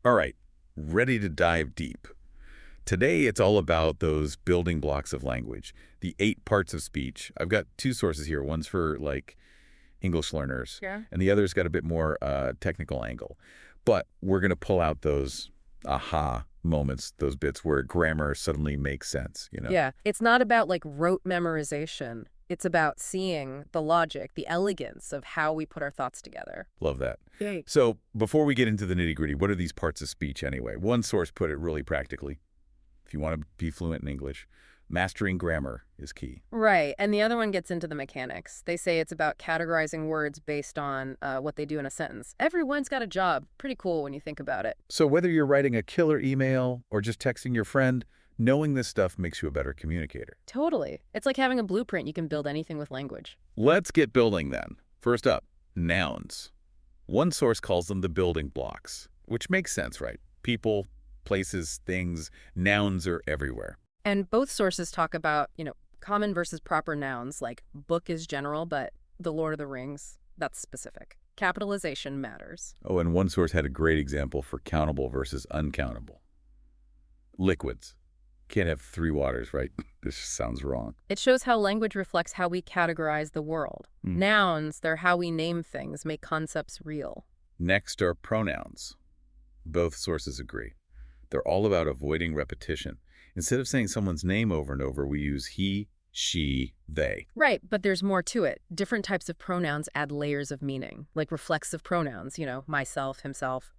All right, ready to dive deep. Today, it's all about those building blocks of language, the 8 parts of speech. I've got 2 sources here. One's for, like, English learners, Yeah. and the other's got a bit more technical angle. But we're going to pull out those aha moments, those bits where grammar suddenly makes sense. Yeah. It's not about like rote memorization. It's about seeing the logic, the elegance of how we put our thoughts together. Love that. Yay. So before we get into the nitty-gritty, what are these parts of speech anyway? One source put it really practically. If you want to be fluent in English, mastering grammar is key. Right. And the other one gets into the mechanics. They say it's about categorizing words based on what they do in a sentence. Everyone's got a job. Pretty cool when you think about it. So whether you're writing a killer email or just texting your friend, knowing this stuff makes you a better communicator. Totally. It's like having a blueprint. You can build anything with language. Let's get building then. First up, nouns. One source calls them the building blocks, which makes sense, right? People, places, things, nouns are everywhere. And both sources talk about, common versus proper nouns, like book is general, but The Lord of the Rings, that's specific. Capitalization matters. Oh, and one source had a great example for countable versus uncountable. Liquids. Can't have 3 waters, right? This just sounds wrong. It shows how language reflects how we categorize the world. Nouns, they're how we name things, make concepts real. Next are pronouns. Both sources agree. They're all about avoiding repetition. Instead of saying someone's name over and over, we use he, she, they. Right, but there's more to it. Different types of pronouns add layers of meaning, like reflexive pronouns, myself, himself.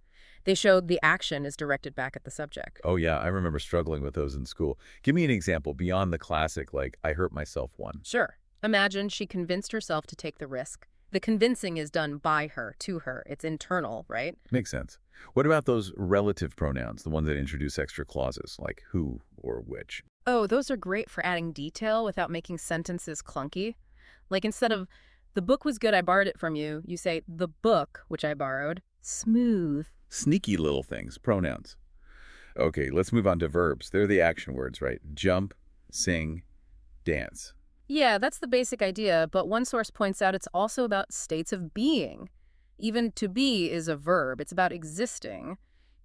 They showed the action is directed back at the subject. Oh yeah, I remember struggling with those in school. Give me an example beyond the classic, like, I hurt myself one. Sure. Imagine she convinced herself to take the risk. The convincing is done by her, to her. It's internal, right? Makes sense. What about those relative pronouns, the ones that introduce extra clauses, like who or which? Oh, those are great for adding detail without making sentences clunky. Like instead of, the book was good, I borrowed it from you, you say, the book, which I borrowed, smooth. Sneaky little things, pronouns. Okay, let's move on to verbs. They're the action words, right? Jump, sing, dance. Yeah, that's the basic idea, but one source points out it's also about states of being. Even to be is a verb. It's about existing,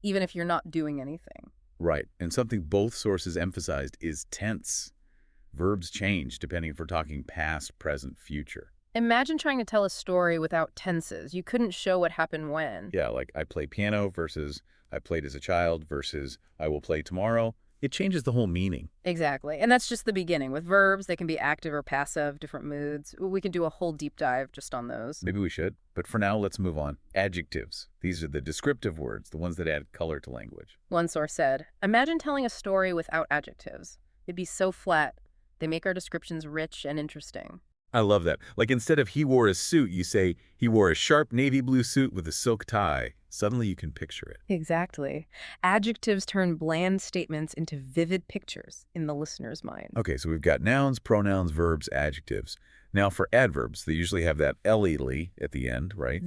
even if you're not doing anything. Right, and something both sources emphasized is tense. Verbs change depending if we're talking past, present, future. Imagine trying to tell a story without tenses. You couldn't show what happened when. Yeah, like I play piano versus I played as a child versus I will play tomorrow. It changes the whole meaning. Exactly. And that's just the beginning. With verbs, they can be active or passive, different moods. We can do a whole deep dive just on those. Maybe we should, but for now, let's move on. Adjectives. These are the descriptive words, the ones that add color to language. One source said, imagine telling a story without adjectives. It'd be so flat. They make our descriptions rich and interesting. I love that. Like instead of he wore a suit, you say he wore a sharp navy blue suit with a silk tie. Suddenly you can picture it. Exactly. Adjectives turn bland statements into vivid pictures in the listener's mind. Okay, so we've got nouns, pronouns, verbs, adjectives. Now for adverbs, they usually have that "ly" at the end, right?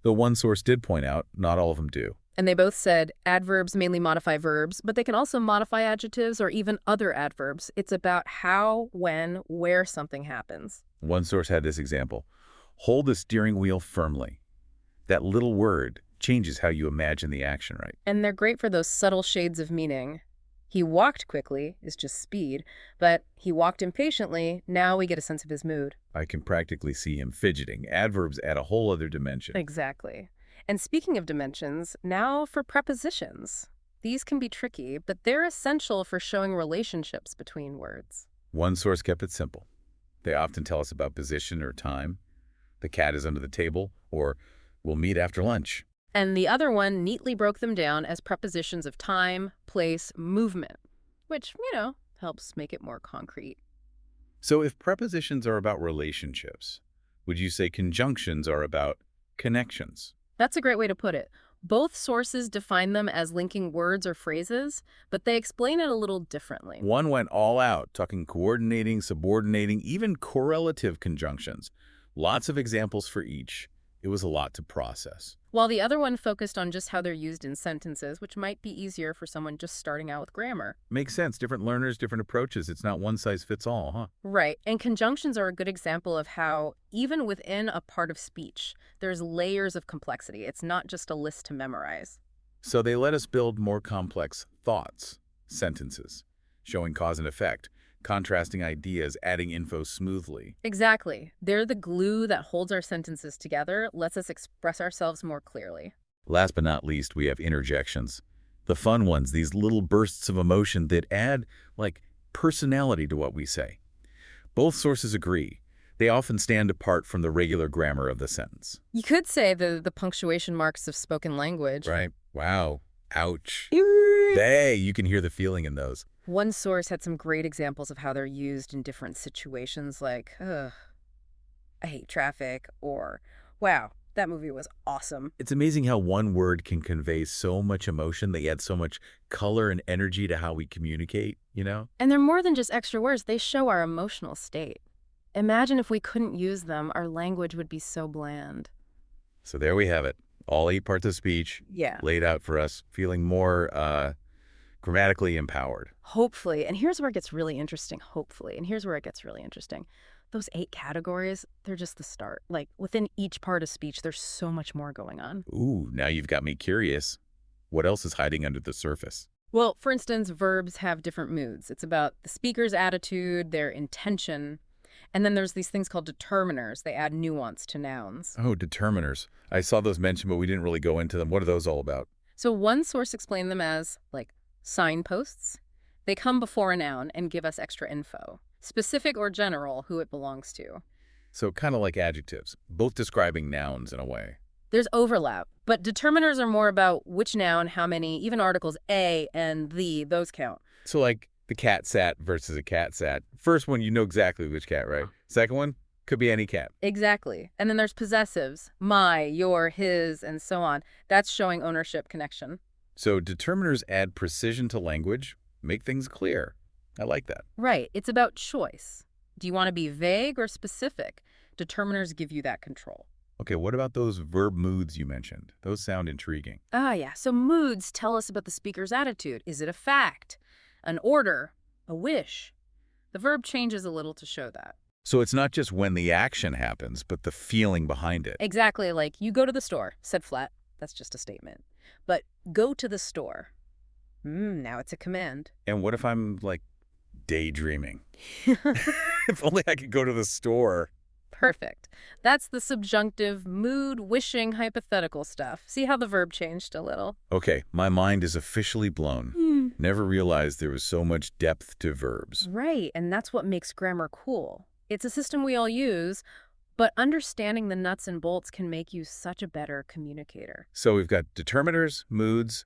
Though one source did point out, not all of them do. And they both said adverbs mainly modify verbs, but they can also modify adjectives or even other adverbs. It's about how, when, where something happens. One source had this example. Hold the steering wheel firmly. That little word changes how you imagine the action, right? And they're great for those subtle shades of meaning. He walked quickly is just speed, but he walked impatiently. Now we get a sense of his mood. I can practically see him fidgeting. Adverbs add a whole other dimension. Exactly. And speaking of dimensions, now for prepositions. These can be tricky, but they're essential for showing relationships between words. One source kept it simple. They often tell us about position or time. The cat is under the table, or we'll meet after lunch. And the other one neatly broke them down as prepositions of time, place, movement, which, helps make it more concrete. So if prepositions are about relationships, would you say conjunctions are about connections? That's a great way to put it. Both sources define them as linking words or phrases, but they explain it a little differently. One went all out, talking coordinating, subordinating, even correlative conjunctions. Lots of examples for each. It was a lot to process. While the other one focused on just how they're used in sentences, which might be easier for someone just starting out with grammar. Makes sense. Different learners, different approaches. It's not one size fits all, huh? Right. And conjunctions are a good example of how, even within a part of speech, there's layers of complexity. It's not just a list to memorize. So they let us build more complex thoughts, sentences, showing cause and effect, contrasting ideas, adding info smoothly. Exactly. They're the glue that holds our sentences together, lets us express ourselves more clearly. Last but not least, we have interjections. The fun ones, these little bursts of emotion that add, like, personality to what we say. Both sources agree. They often stand apart from the regular grammar of the sentence. You could say the punctuation marks of spoken language. Right? Wow. Ouch. Eek. You can hear the feeling in those. One source had some great examples of how they're used in different situations, like, ugh, I hate traffic, or, wow, that movie was awesome. It's amazing how one word can convey so much emotion. They add so much color and energy to how we communicate, you know? And they're more than just extra words, they show our emotional state. Imagine if we couldn't use them, our language would be so bland. So there we have it. All 8 parts of speech Yeah. laid out for us, feeling more grammatically empowered. Hopefully, and here's where it gets really interesting, hopefully, and here's where it gets really interesting. Those 8 categories, they're just the start. Like, within each part of speech, there's so much more going on. Ooh, now you've got me curious. What else is hiding under the surface? Well, for instance, verbs have different moods. It's about the speaker's attitude, their intention, and then there's these things called determiners. They add nuance to nouns. Oh, determiners. I saw those mentioned, but we didn't really go into them. What are those all about? So one source explained them as, like, signposts. They come before a noun and give us extra info, specific or general, who it belongs to. So kind of like adjectives, both describing nouns in a way. There's overlap, but determiners are more about which noun, how many, even articles a and the, those count. So like the cat sat versus a cat sat. First one, you know exactly which cat, right? Second one, could be any cat. Exactly. And then there's possessives, my, your, his, and so on. That's showing ownership connection. So determiners add precision to language, make things clear. I like that. Right. It's about choice. Do you want to be vague or specific? Determiners give you that control. Okay, what about those verb moods you mentioned? Those sound intriguing. Ah, yeah. So moods tell us about the speaker's attitude. Is it a fact, an order, a wish? The verb changes a little to show that. So it's not just when the action happens, but the feeling behind it. Exactly, like you go to the store, said flat. That's just a statement. But go to the store. Now it's a command. And what if I'm, like, daydreaming? If only I could go to the store. Perfect. That's the subjunctive, mood, wishing, hypothetical stuff. See how the verb changed a little? Okay, my mind is officially blown. Never realized there was so much depth to verbs. Right, and that's what makes grammar cool. It's a system we all use, but understanding the nuts and bolts can make you such a better communicator. So we've got determiners, moods.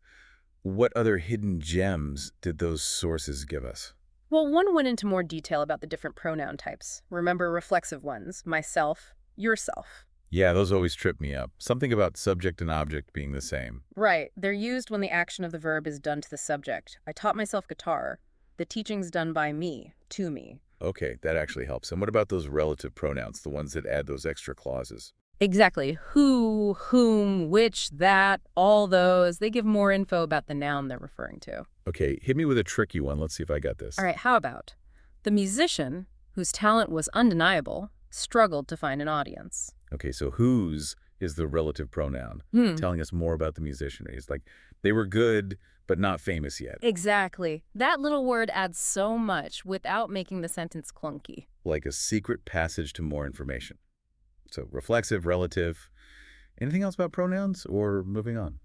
What other hidden gems did those sources give us? Well, one went into more detail about the different pronoun types. Remember reflexive ones, myself, yourself. Yeah, those always trip me up. Something about subject and object being the same. Right, they're used when the action of the verb is done to the subject. I taught myself guitar. The teaching's done by me, to me. Okay, that actually helps. And what about those relative pronouns, the ones that add those extra clauses? Exactly. Who, whom, which, that, all those. They give more info about the noun they're referring to. Okay, hit me with a tricky one. Let's see if I got this. All right, how about the musician, whose talent was undeniable, struggled to find an audience. Okay, so whose is the relative pronoun, telling us more about the musician. It's like they were good, but not famous yet. Exactly. That little word adds so much without making the sentence clunky. Like a secret passage to more information. So reflexive, relative. Anything else about pronouns or moving on?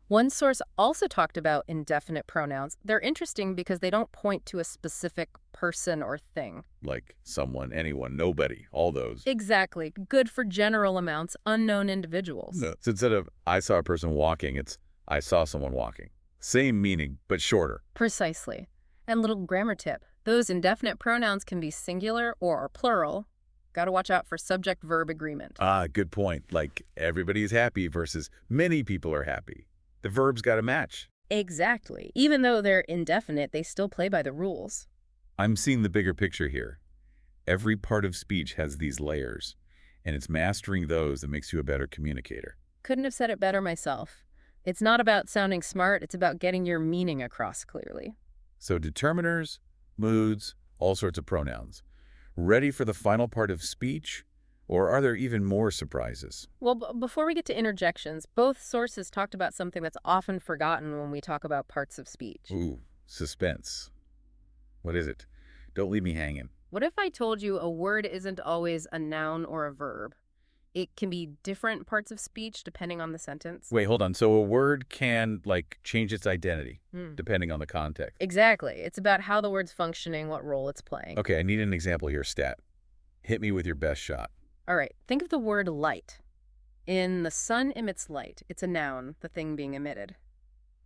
One source also talked about indefinite pronouns. They're interesting because they don't point to a specific person or thing. Like someone, anyone, nobody, all those. Exactly. Good for general amounts, unknown individuals. No. So instead of I saw a person walking, it's I saw someone walking. Same meaning, but shorter. Precisely. And little grammar tip. Those indefinite pronouns can be singular or plural. Got to watch out for subject-verb agreement. Ah, good point. Like everybody's happy versus many people are happy. The verbs got to match. Exactly. Even though they're indefinite, they still play by the rules. I'm seeing the bigger picture here. Every part of speech has these layers, and it's mastering those that makes you a better communicator. Couldn't have said it better myself. It's not about sounding smart, it's about getting your meaning across clearly. So determiners, moods, all sorts of pronouns. Ready for the final part of speech? Or are there even more surprises? Well, before we get to interjections, both sources talked about something that's often forgotten when we talk about parts of speech. Ooh, suspense. What is it? Don't leave me hanging. What if I told you a word isn't always a noun or a verb? It can be different parts of speech depending on the sentence. Wait, hold on. So a word can, like, change its identity Hmm. depending on the context. Exactly. It's about how the word's functioning, what role it's playing. Okay, I need an example here, Stat. Hit me with your best shot. All right, think of the word light. In the sun emits light, it's a noun, the thing being emitted.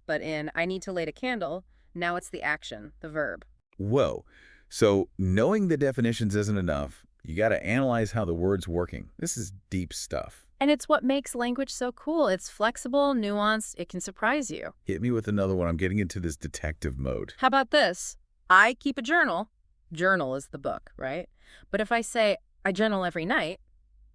But in I need to light a candle, now it's the action, the verb. Whoa. So knowing the definitions isn't enough. You got to analyze how the word's working. This is deep stuff. And it's what makes language so cool. It's flexible, nuanced, it can surprise you. Hit me with another one. I'm getting into this detective mode. How about this? I keep a journal. Journal is the book, right? But if I say I journal every night,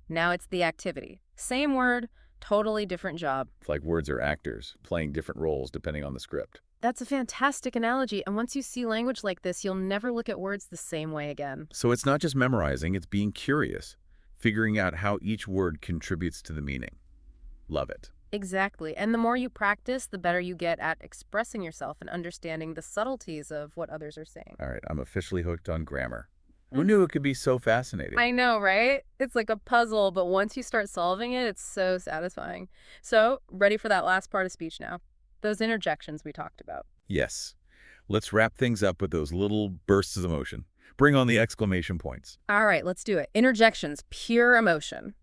now it's the activity. Same word, totally different job. It's like words are actors, playing different roles depending on the script. That's a fantastic analogy, and once you see language like this, you'll never look at words the same way again. So it's not just memorizing, it's being curious, figuring out how each word contributes to the meaning. Love it. Exactly. And the more you practice, the better you get at expressing yourself and understanding the subtleties of what others are saying. All right, I'm officially hooked on grammar. Who knew it could be so fascinating? I know, right? It's like a puzzle, but once you start solving it, it's so satisfying. So, ready for that last part of speech now. Those interjections we talked about. Yes. Let's wrap things up with those little bursts of emotion. Bring on the exclamation points. All right, let's do it. Interjections, pure emotion.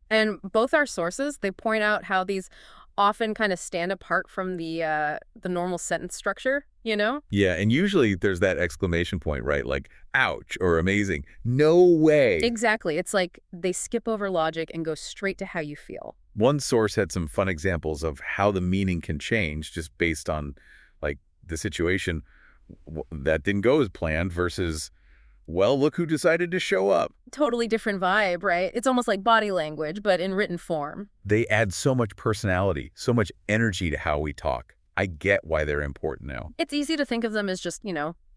And both our sources, they point out how these often kind of stand apart from the normal sentence structure, you know? Yeah, and usually there's that exclamation point, right? Like, ouch, or amazing. No way. Exactly. It's like they skip over logic and go straight to how you feel. One source had some fun examples of how the meaning can change just based on, like, the situation that didn't go as planned versus, well, look who decided to show up. Totally different vibe, right? It's almost like body language, but in written form. They add so much personality, so much energy to how we talk. I get why they're important now. It's easy to think of them as just,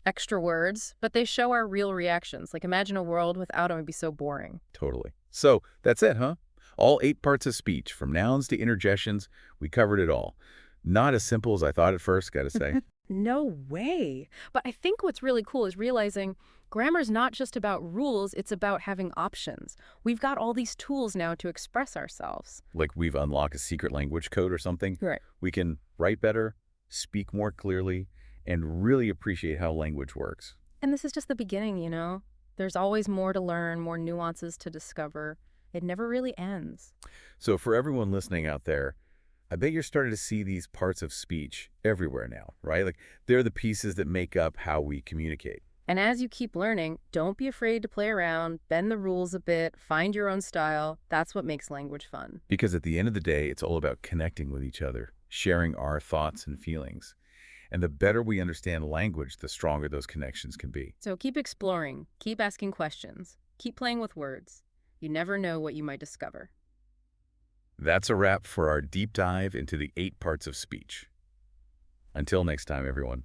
extra words, but they show our real reactions. Like imagine a world without them, it'd be so boring. Totally. So that's it, huh? All 8 parts of speech, from nouns to interjections, we covered it all. Not as simple as I thought at first, gotta say. No way. But I think what's really cool is realizing grammar's not just about rules, it's about having options. We've got all these tools now to express ourselves. Like we've unlocked a secret language code or something. Right. We can write better, speak more clearly, and really appreciate how language works. And this is just the beginning. There's always more to learn, more nuances to discover. It never really ends. So for everyone listening out there, I bet you're starting to see these parts of speech everywhere now, right? Like they're the pieces that make up how we communicate. And as you keep learning, don't be afraid to play around, bend the rules a bit, find your own style. That's what makes language fun. Because at the end of the day, it's all about connecting with each other, sharing our thoughts and feelings. And the better we understand language, the stronger those connections can be. So keep exploring, keep asking questions, keep playing with words. You never know what you might discover. That's a wrap for our deep dive into the 8 parts of speech. Until next time, everyone.